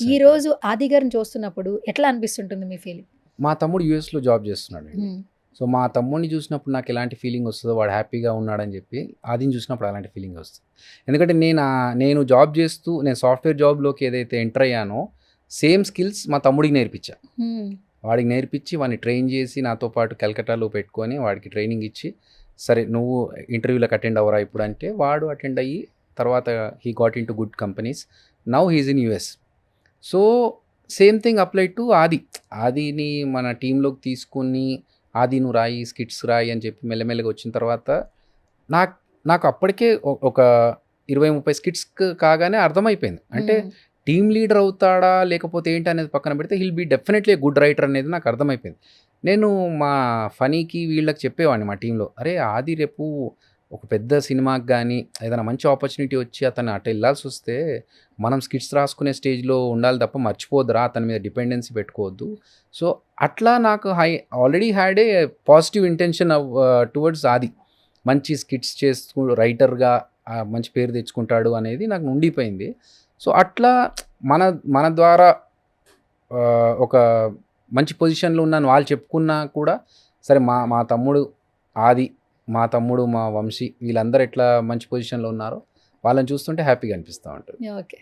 ఈ రోజు ఆది గారిని చూస్తున్నప్పుడు ఎట్లా అనిపిస్తుంటుంది మీ ఫీలింగ్? మా తమ్ముడు యూఎస్‌లో జాబ్ చేస్తున్నాడండి. సో, మా తమ్ముడిని చూసినప్పుడు నాకు ఎలాంటి ఫీలింగ్ వస్తదో, వాడు హ్యాపీగా ఉన్నాడని చెప్పి ఆదిని చూసినప్పుడు అలాంటి ఫీలింగ్ వస్తుంది. ఎందుకంటే నేను జాబ్ చేస్తూ నేను సాఫ్ట్‌వేర్ జాబ్‌లోకి ఏదైతే ఎంటర్ అయ్యానో సేమ్ స్కిల్స్ మా తమ్ముడికి నేర్పించా. వాడికి నేర్పించి వాడిని ట్రైన్ చేసి నాతో పాటు కలకట్టాలో పెట్టుకొని వాడికి ట్రైనింగ్ ఇచ్చి, సరే నువ్వు ఇంటర్వ్యూలకు అటెండ్ అవ్వరా ఇప్పుడు అంటే వాడు అటెండ్ అయ్యి తర్వాత he got into good companies. Now he is in US. So same thing apply to ఆది. ఆదిని మన టీంలోకి తీసుకొని ఆది నువ్వు రాయి, స్కిట్స్ రాయి అని చెప్పి మెల్లమెల్లగా వచ్చిన తర్వాత నాకు నాకు అప్పటికే ఒక 20, 30 స్కిట్స్ కాగానే అర్థమైపోయింది. అంటే టీమ్ లీడర్ అవుతాడా లేకపోతే ఏంటి అనేది పక్కన పెడితే he'll be definitely good writer అనేది నాకు అర్థమైపోయింది. నేను మా ఫనీకి వీళ్ళకి చెప్పేవాడిని మా టీంలో, అరే ఆది రేపు ఒక పెద్ద సినిమాకి కానీ ఏదైనా మంచి ఆపర్చునిటీ వచ్చి అతను అటు వెళ్ళాల్సి వస్తే మనం స్కిట్స్ రాసుకునే స్టేజ్లో ఉండాలి తప్ప మర్చిపోద్దురా, అతని మీద డిపెండెన్సీ పెట్టుకోవద్దు. సో అట్లా నాకు already had a positive intention towards ఆది. మంచి స్కిట్స్ చేస్తూ రైటర్గా మంచి పేరు తెచ్చుకుంటాడు అనేది నాకు ఉండిపోయింది. సో అట్లా మన మన ద్వారా ఒక మంచి పొజిషన్లో ఉన్నాను వాళ్ళు చెప్పుకున్నా కూడా సరే మా తమ్ముడు ఆది, మా తమ్ముడు మా వంశీ వీళ్ళందరూ ఎట్లా మంచి పొజిషన్లో ఉన్నారో వాళ్ళని చూస్తుంటే హ్యాపీగా అనిపిస్తూ ఉంటుంది. ఓకే.